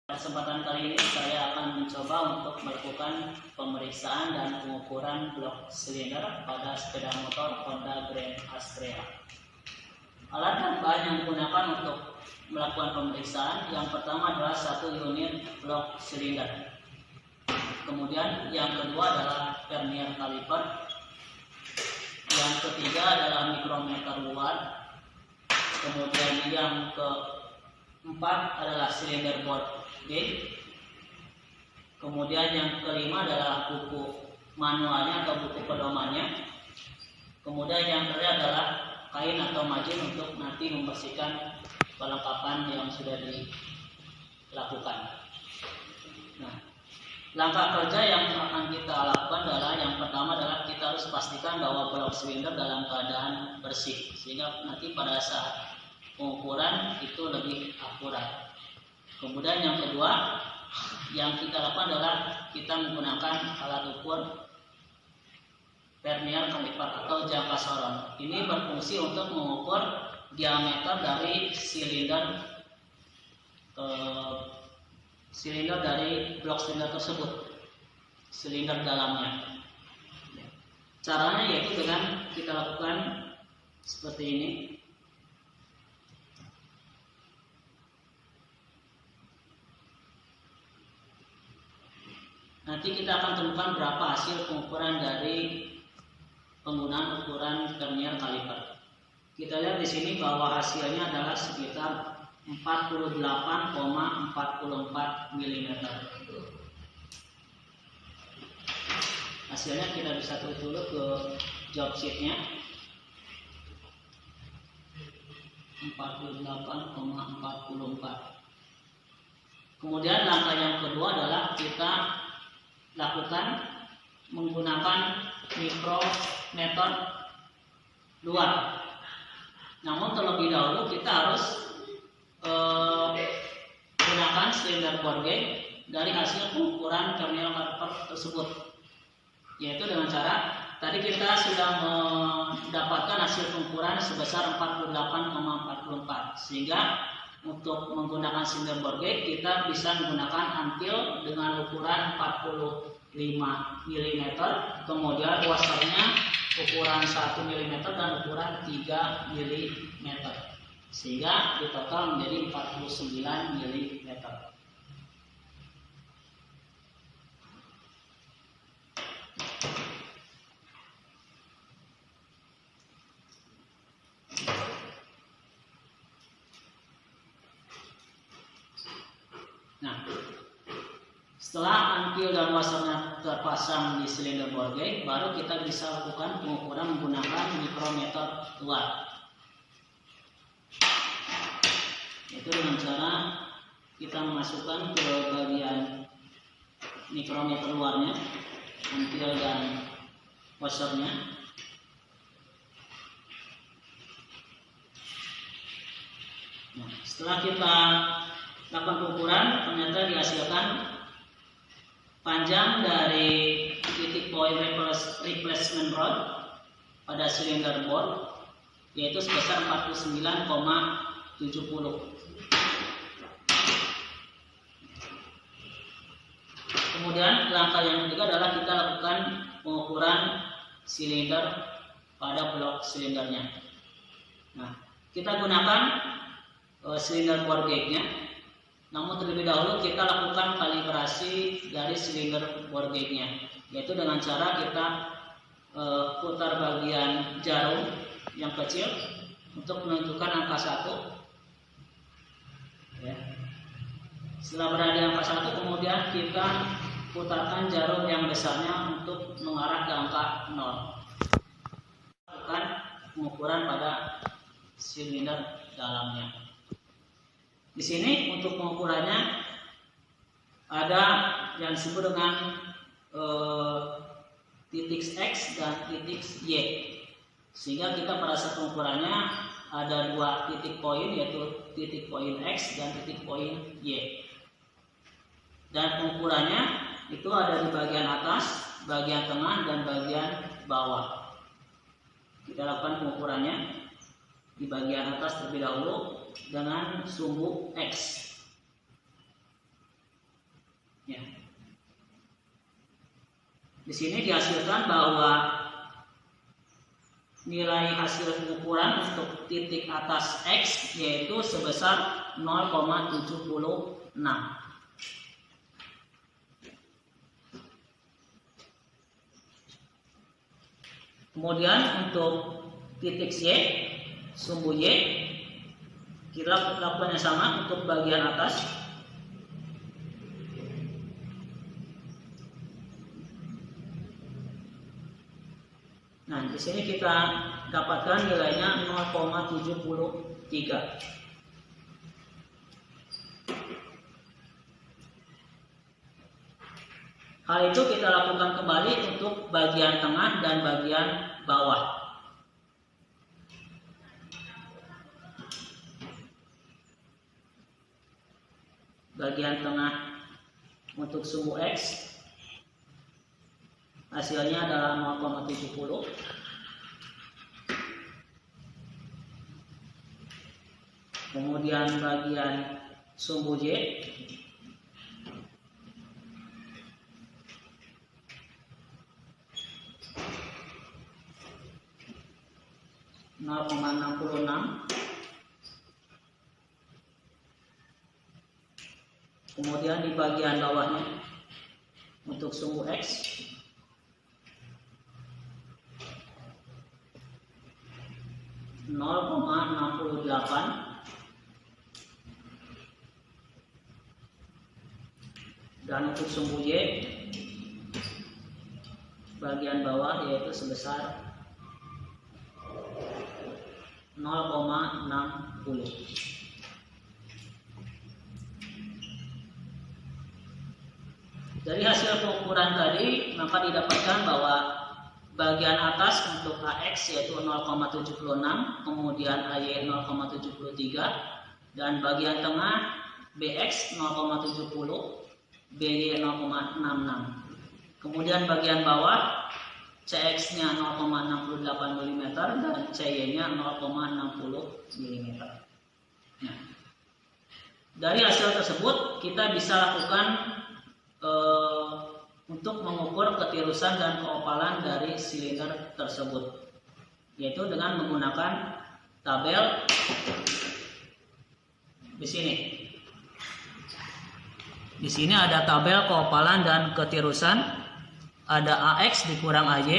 Kesempatan kali ini saya akan mencoba untuk melakukan pemeriksaan dan pengukuran blok silinder pada sepeda motor Honda Grand Astrea. Alat dan bahan yang digunakan untuk melakukan pemeriksaan yang pertama adalah 1 unit blok silinder. Kemudian yang kedua adalah vernier caliper. Yang ketiga adalah mikrometer luar. Kemudian yang keempat adalah silinder bore gauge. Kemudian yang kelima adalah buku manualnya atau buku pedomannya. Kemudian yang terakhir adalah kain atau majin untuk nanti membersihkan perlengkapan yang sudah dilakukan. Nah, langkah kerja yang akan kita lakukan adalah yang pertama adalah kita harus pastikan bahwa blok silinder dalam keadaan bersih sehingga nanti pada saat pengukuran itu lebih akurat. Kemudian yang kedua yang kita lakukan adalah kita menggunakan alat ukur vernier caliper atau jangka sorong. Ini berfungsi untuk mengukur diameter dari silinder dari blok silinder tersebut, silinder dalamnya. Caranya yaitu dengan kita lakukan seperti ini. Nanti kita akan temukan berapa hasil pengukuran dari penggunaan ukuran vernier caliper. Kita lihat di sini bahwa hasilnya adalah sekitar 48,44 mm. Hasilnya kita bisa tulis dulu ke job sheetnya. 48,44. Kemudian langkah yang kedua adalah kita lakukan menggunakan mikrometer luar. Namun terlebih dahulu kita harus gunakan silinder bore gauge dari hasil pengukuran vernier caliper tersebut, yaitu dengan cara tadi kita sudah mendapatkan hasil pengukuran sebesar 48,44, sehingga untuk menggunakan silinder bore gauge kita bisa menggunakan antil dengan ukuran 45 mm, kemudian washernya ukuran 1 mm dan ukuran 3 mm, sehingga di total menjadi 49 mm. Nah, setelah antil dan washernya terpasang di silinder bore gauge, baru kita bisa lakukan pengukuran menggunakan mikrometer luar. Itu dengan cara kita memasukkan ke bagian mikrometer luarnya, antil dan washernya. Nah, setelah kita lakukan pengukuran, ternyata dihasilkan panjang dari titik point replacement rod pada silinder bore yaitu sebesar 49,70. Kemudian langkah yang ketiga adalah kita lakukan pengukuran silinder pada blok silindernya. Nah, kita gunakan silinder bore gauge-nya. Namun terlebih dahulu kita lakukan kalibrasi dari silinder bore gauge-nya, yaitu dengan cara kita putar bagian jarum yang kecil untuk menentukan angka 1. Ya. Setelah berada di angka 1, kemudian kita putarkan jarum yang besarnya untuk mengarah ke angka 0. Lakukan pengukuran pada silinder dalamnya. Di sini untuk pengukurannya ada yang disebut dengan titik X dan titik Y, sehingga kita pada saat pengukurannya ada 2 titik poin, yaitu titik poin X dan titik poin Y. Dan pengukurannya itu ada di bagian atas, bagian tengah, dan bagian bawah. Kita lakukan pengukurannya di bagian atas terlebih dahulu dengan sumbu X. Di sini dihasilkan bahwa nilai hasil pengukuran untuk titik atas X yaitu sebesar 0,76. Kemudian untuk titik Y, sumbu Y, kita lakukan yang sama untuk bagian atas. Nah, di sini kita dapatkan nilainya 0,73. Hal itu kita lakukan kembali untuk bagian tengah dan bagian bawah. Bagian tengah untuk sumbu X hasilnya adalah 0,70. Kemudian bagian sumbu Y (0,66). Kemudian di bagian bawahnya untuk sumbu X (0,68). Dan untuk sumbu Y bagian bawah yaitu sebesar 0,60. Dari hasil pengukuran tadi maka didapatkan bahwa bagian atas untuk AX yaitu 0,76, kemudian AY 0,73, dan bagian tengah BX 0,70, BY 0,66. Kemudian bagian bawah CX-nya 0,68 mm dan CY-nya 0,60 mm. Nah, dari hasil tersebut kita bisa lakukan untuk mengukur ketirusan dan keopalan dari silinder tersebut, yaitu dengan menggunakan tabel di sini. Di sini ada tabel keopalan dan ketirusan. Ada AX dikurang AY,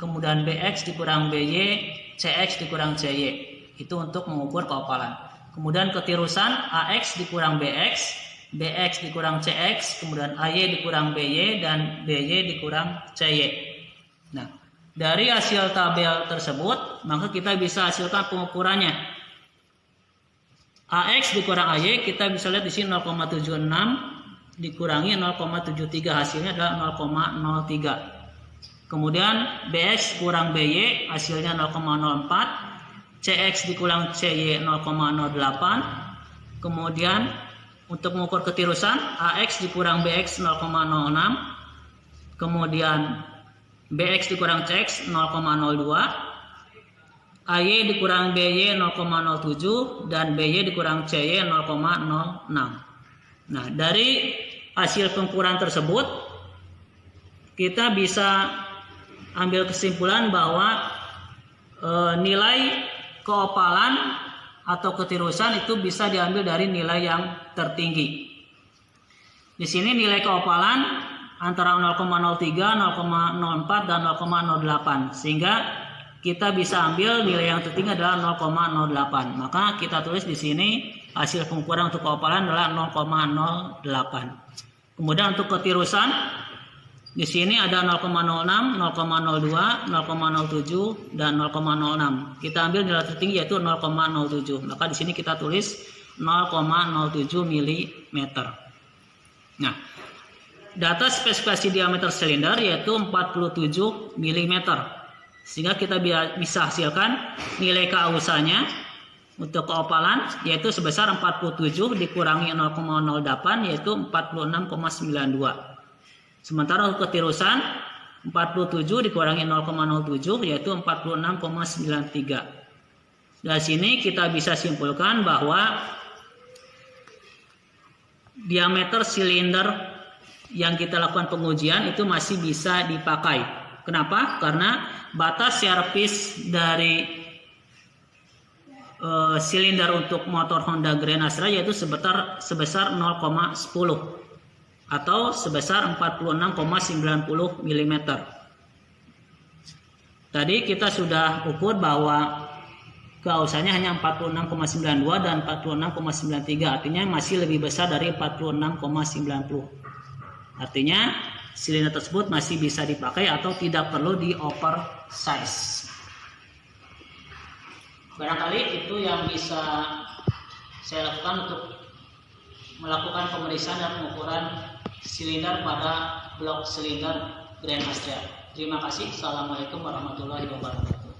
kemudian BX dikurang BY, CX dikurang CY. Itu untuk mengukur keopalan. Kemudian ketirusan AX dikurang BX, BX dikurang CX, kemudian AY dikurang BY, dan BY dikurang CY. Nah, dari hasil tabel tersebut, maka kita bisa hasilkan pengukurannya. AX dikurang AY, kita bisa lihat di sini 0,76 dikurangi 0,73, hasilnya adalah 0,03. Kemudian BX kurang BY, hasilnya 0,04. CX dikurang CY 0,08. Kemudian untuk mengukur ketirusan AX dikurang BX 0,06, kemudian BX dikurang CX 0,02, AY dikurang BY 0,07, dan BY dikurang CY 0,06. Nah, dari hasil pengukuran tersebut kita bisa ambil kesimpulan bahwa nilai keopalan atau ketirusan itu bisa diambil dari nilai yang tertinggi. Di sini nilai keopalan antara 0,03, 0,04 dan 0,08, sehingga kita bisa ambil nilai yang tertinggi adalah 0,08. Maka kita tulis di sini hasil pengukuran untuk keopalan adalah 0,08. Kemudian untuk ketirusan di sini ada 0,06, 0,02, 0,07 dan 0,06. Kita ambil nilai tertinggi yaitu 0,07. Maka di sini kita tulis 0,07 mm. Nah, data spesifikasi diameter silinder yaitu 47 mm. Sehingga kita bisa hasilkan nilai keausannya untuk keopalan yaitu sebesar 47 dikurangi 0,08 yaitu 46,92. Sementara untuk ketirusan 47 dikurangi 0,07 yaitu 46,93. Dari sini kita bisa simpulkan bahwa diameter silinder yang kita lakukan pengujian itu masih bisa dipakai. Kenapa? Karena batas servis dari silinder untuk motor Honda Grand Astra yaitu sebesar 0,10 atau sebesar 46,90 mm. Tadi kita sudah ukur bahwa keausannya hanya 46,92 dan 46,93, artinya masih lebih besar dari 46,90. Artinya silinder tersebut masih bisa dipakai atau tidak perlu di oversize. Barangkali itu yang bisa saya lakukan untuk melakukan pemeriksaan dan pengukuran silinder pada blok silinder Grand Astra. Terima kasih. Assalamualaikum warahmatullahi wabarakatuh.